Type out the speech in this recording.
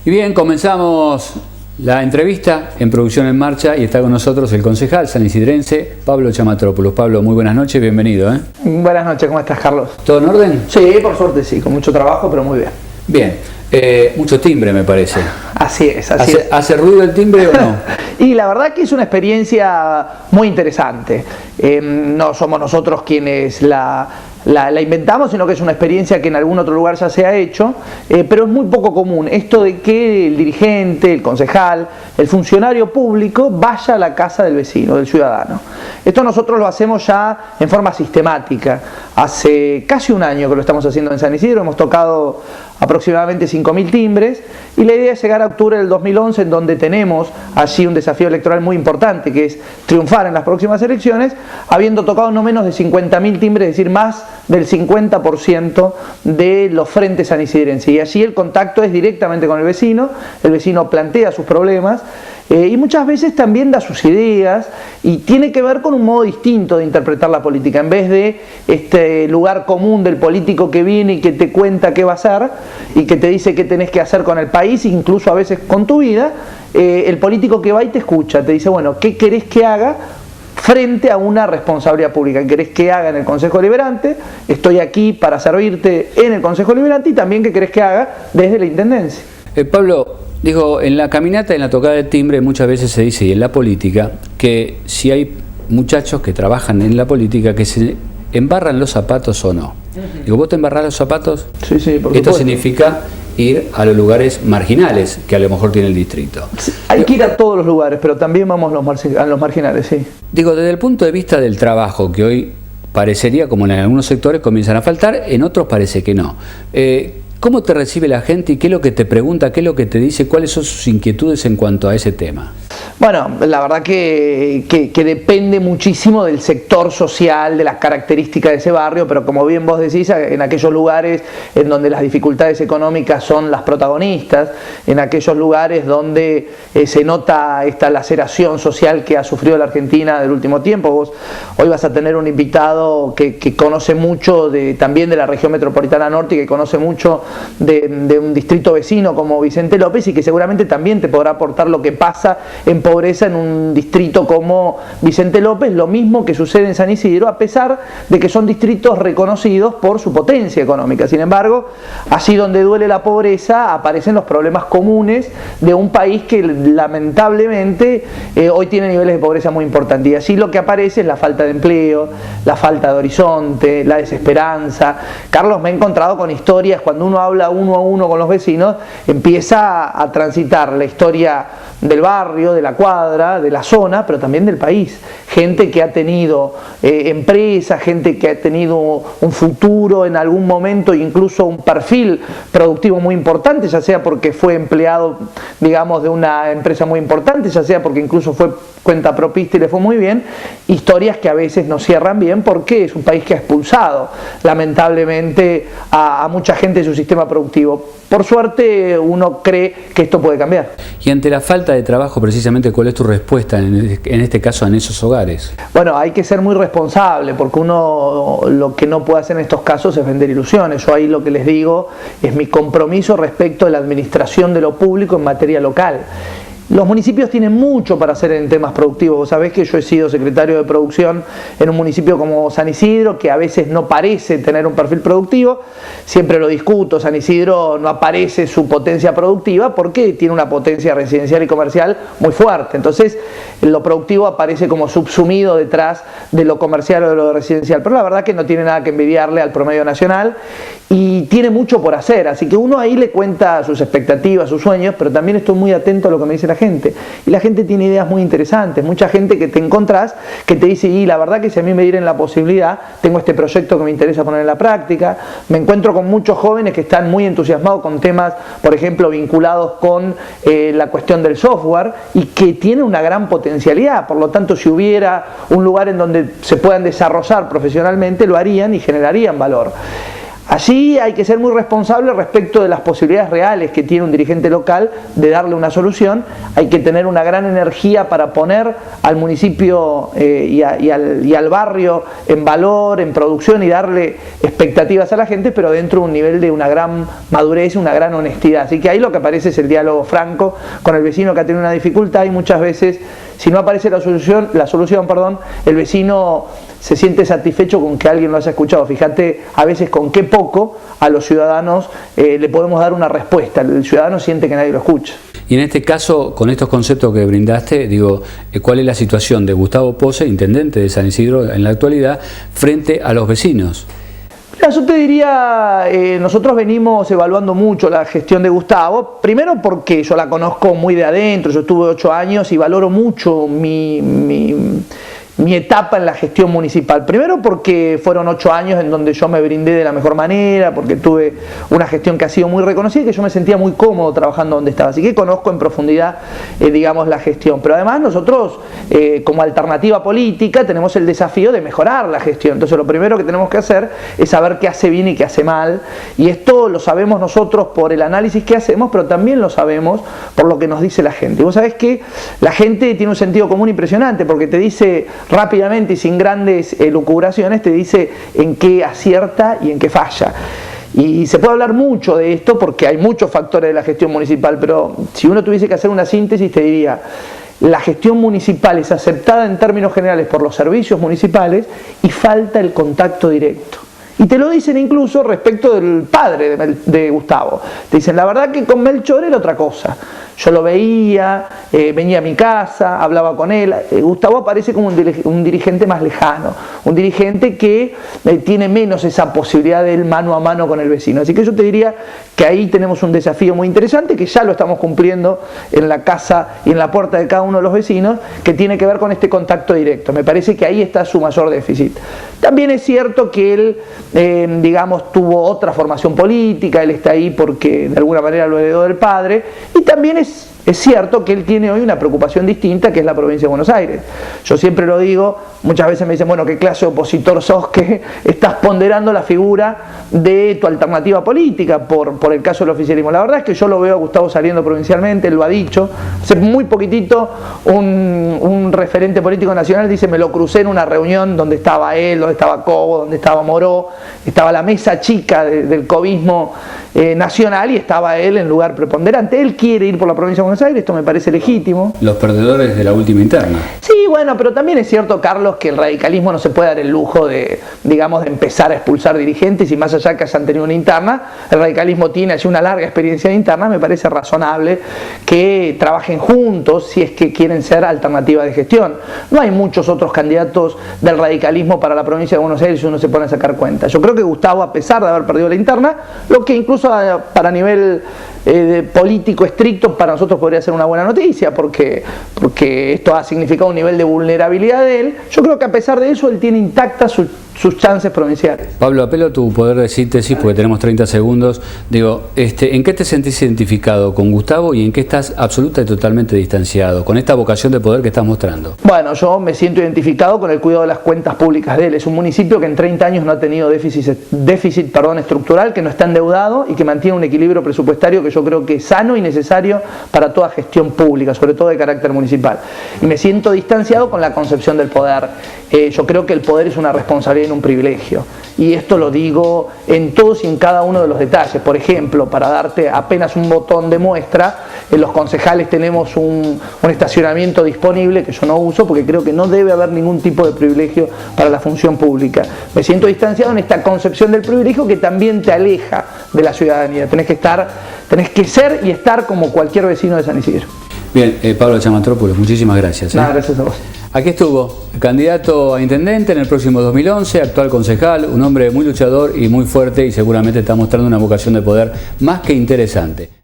Y bien, comenzamos la entrevista en Producción en Marcha y está con nosotros el concejal sanisidrense Pablo Chamatrópolos. Pablo, muy buenas noches, bienvenido. Buenas noches, ¿cómo estás, Carlos? ¿Todo en orden? Sí, por suerte sí, con mucho trabajo, pero muy bien. Bien, mucho timbre me parece. Así es, así es. ¿Hace ruido el timbre o no? Y la verdad que es una experiencia muy interesante. No somos nosotros quienes la inventamos, sino que es una experiencia que en algún otro lugar ya se ha hecho, pero es muy poco común esto de que el dirigente, el concejal, el funcionario público vaya a la casa del vecino, del ciudadano. Esto nosotros lo hacemos ya en forma sistemática. Hace casi un año que lo estamos haciendo en San Isidro, hemos tocado aproximadamente 5.000 timbres y la idea es llegar a octubre del 2011, en donde tenemos allí un desafío electoral muy importante, que es triunfar en las próximas elecciones, habiendo tocado no menos de 50.000 timbres, es decir, más del 50% de los frentes sanisidrenses. Y allí el contacto es directamente con el vecino plantea sus problemas y muchas veces también da sus ideas, y tiene que ver con un modo distinto de interpretar la política. En vez de este lugar común del político que viene y que te cuenta qué va a hacer y que te dice qué tenés que hacer con el país, incluso a veces con tu vida, el político que va y te escucha, te dice, bueno, ¿qué querés que haga frente a una responsabilidad pública? ¿Qué querés que haga en el Consejo Deliberante? Estoy aquí para servirte en el Consejo Deliberante. Y también qué querés que haga desde la Intendencia. Pablo, digo, en la caminata, en la tocada de timbre, muchas veces se dice, y en la política, que si hay muchachos que trabajan en la política que se embarran los zapatos o no. Digo, ¿vos te embarrás los zapatos? Sí, por Esto supuesto. significa ir a los lugares marginales que a lo mejor tiene el distrito. Sí, hay que ir a todos los lugares, pero también vamos a los marginales, sí. Digo, desde el punto de vista del trabajo, que hoy parecería, como en algunos sectores comienzan a faltar, en otros parece que no. ¿Cómo te recibe la gente y qué es lo que te pregunta, qué es lo que te dice, cuáles son sus inquietudes en cuanto a ese tema? Bueno, la verdad que depende muchísimo del sector social, de las características de ese barrio, pero como bien vos decís, en aquellos lugares en donde las dificultades económicas son las protagonistas, en aquellos lugares donde se nota esta laceración social que ha sufrido la Argentina del último tiempo. Vos hoy vas a tener un invitado que conoce mucho también de la región metropolitana norte y que conoce mucho de un distrito vecino como Vicente López, y que seguramente también te podrá aportar lo que pasa en pobreza en un distrito como Vicente López, lo mismo que sucede en San Isidro, a pesar de que son distritos reconocidos por su potencia económica. Sin embargo, allí donde duele la pobreza aparecen los problemas comunes de un país que lamentablemente hoy tiene niveles de pobreza muy importantes, y allí lo que aparece es la falta de empleo, la falta de horizonte, la desesperanza. Carlos, me he encontrado con historias, cuando uno habla uno a uno con los vecinos, empieza a transitar la historia del barrio, de la cuadra, de la zona, pero también del país. Gente que ha tenido empresas, gente que ha tenido un futuro en algún momento, incluso un perfil productivo muy importante, ya sea porque fue empleado, digamos, de una empresa muy importante, ya sea porque incluso fue cuentapropista y le fue muy bien. Historias que a veces no cierran bien porque es un país que ha expulsado lamentablemente a mucha gente de su sistema productivo. Por suerte uno cree que esto puede cambiar. Y ante la falta de trabajo, precisamente, ¿cuál es tu respuesta en este caso en esos hogares? Bueno, hay que ser muy responsable, porque uno lo que no puede hacer en estos casos es vender ilusiones. Yo ahí lo que les digo es mi compromiso respecto de la administración de lo público en materia local. Los municipios tienen mucho para hacer en temas productivos. Vos sabés que yo he sido secretario de producción en un municipio como San Isidro, que a veces no parece tener un perfil productivo. Siempre lo discuto, San Isidro no aparece su potencia productiva porque tiene una potencia residencial y comercial muy fuerte. Entonces, lo productivo aparece como subsumido detrás de lo comercial o de lo residencial. Pero la verdad que no tiene nada que envidiarle al promedio nacional y tiene mucho por hacer. Así que uno ahí le cuenta sus expectativas, sus sueños, pero también estoy muy atento a lo que me dice la gente. Y la gente tiene ideas muy interesantes, mucha gente que te encontrás que te dice, y la verdad que si a mí me dieran la posibilidad, tengo este proyecto que me interesa poner en la práctica. Me encuentro con muchos jóvenes que están muy entusiasmados con temas, por ejemplo, vinculados con la cuestión del software, y que tiene una gran potencialidad. Por lo tanto, si hubiera un lugar en donde se puedan desarrollar profesionalmente, lo harían y generarían valor. Allí hay que ser muy responsable respecto de las posibilidades reales que tiene un dirigente local de darle una solución. Hay que tener una gran energía para poner al municipio y al barrio en valor, en producción y darle expectativas a la gente, pero dentro de un nivel de una gran madurez, una gran honestidad. Así que ahí lo que aparece es el diálogo franco con el vecino que ha tenido una dificultad, y muchas veces, si no aparece la solución, el vecino se siente satisfecho con que alguien lo haya escuchado. Fíjate a veces con qué poco a los ciudadanos le podemos dar una respuesta. El ciudadano siente que nadie lo escucha. Y en este caso, con estos conceptos que brindaste, digo, ¿cuál es la situación de Gustavo Pose, intendente de San Isidro en la actualidad, frente a los vecinos? Mira, yo te diría, nosotros venimos evaluando mucho la gestión de Gustavo, primero porque yo la conozco muy de adentro, yo estuve 8 años y valoro mucho mi etapa en la gestión municipal. Primero porque fueron 8 años en donde yo me brindé de la mejor manera, porque tuve una gestión que ha sido muy reconocida y que yo me sentía muy cómodo trabajando donde estaba. Así que conozco en profundidad, digamos, la gestión. Pero además nosotros, como alternativa política, tenemos el desafío de mejorar la gestión. Entonces lo primero que tenemos que hacer es saber qué hace bien y qué hace mal. Y esto lo sabemos nosotros por el análisis que hacemos, pero también lo sabemos por lo que nos dice la gente. Y vos sabés que la gente tiene un sentido común impresionante, porque te dice rápidamente y sin grandes elucubraciones, te dice en qué acierta y en qué falla. Y se puede hablar mucho de esto porque hay muchos factores de la gestión municipal, pero si uno tuviese que hacer una síntesis, te diría: la gestión municipal es aceptada en términos generales por los servicios municipales y falta el contacto directo. Y te lo dicen incluso respecto del padre de Gustavo. Te dicen, la verdad que con Melchor era otra cosa. Yo lo veía, venía a mi casa, hablaba con él. Gustavo aparece como un dirigente más lejano, un dirigente que tiene menos esa posibilidad del mano a mano con el vecino. Así que yo te diría que ahí tenemos un desafío muy interesante, que ya lo estamos cumpliendo en la casa y en la puerta de cada uno de los vecinos, que tiene que ver con este contacto directo. Me parece que ahí está su mayor déficit. También es cierto que él, digamos, tuvo otra formación política, él está ahí porque de alguna manera lo heredó del padre, y también es cierto que él tiene hoy una preocupación distinta, que es la provincia de Buenos Aires. Yo siempre lo digo, muchas veces me dicen, bueno, ¿qué clase de opositor sos que estás ponderando la figura de tu alternativa política por el caso del oficialismo? La verdad es que yo lo veo a Gustavo saliendo provincialmente, él lo ha dicho. Hace muy poquitito un referente político nacional dice, me lo crucé en una reunión donde estaba él, donde estaba Cobo, donde estaba Moró, estaba la mesa chica del cobismo nacional y estaba él en lugar preponderante. Él quiere ir por la provincia de Buenos Aires, esto me parece legítimo. Los perdedores de la última interna. Sí, bueno, pero también es cierto, Carlos, que el radicalismo no se puede dar el lujo de, digamos, de empezar a expulsar dirigentes, y más allá que hayan tenido una interna, el radicalismo tiene allí una larga experiencia de interna. Me parece razonable que trabajen juntos si es que quieren ser alternativa de gestión. No hay muchos otros candidatos del radicalismo para la provincia de Buenos Aires si uno se pone a sacar cuenta. Yo creo que Gustavo, a pesar de haber perdido la interna, lo que incluso para nivel político estricto para nosotros podría ser una buena noticia, porque esto ha significado un nivel de vulnerabilidad de él. Yo creo que a pesar de eso él tiene intactas sus chances provinciales. Pablo, apelo a tu poder de síntesis porque tenemos 30 segundos. Digo, ¿en qué te sentís identificado con Gustavo y en qué estás absoluta y totalmente distanciado con esta vocación de poder que estás mostrando? Bueno, yo me siento identificado con el cuidado de las cuentas públicas de él. Es un municipio que en 30 años no ha tenido déficit estructural, que no está endeudado y que mantiene un equilibrio presupuestario que yo creo que es sano y necesario para toda gestión pública, sobre todo de carácter municipal. Y me siento distanciado con la concepción del poder. Yo creo que el poder es una responsabilidad y un privilegio. Y esto lo digo en todos y en cada uno de los detalles. Por ejemplo, para darte apenas un botón de muestra, en los concejales tenemos un estacionamiento disponible que yo no uso porque creo que no debe haber ningún tipo de privilegio para la función pública. Me siento distanciado en esta concepción del privilegio que también te aleja de la ciudadanía. Tenés que ser y estar como cualquier vecino de San Isidro. Bien, Pablo Chamantropoulos, muchísimas gracias. Nada, gracias a vos. Aquí estuvo, candidato a intendente en el próximo 2011, actual concejal, un hombre muy luchador y muy fuerte, y seguramente está mostrando una vocación de poder más que interesante.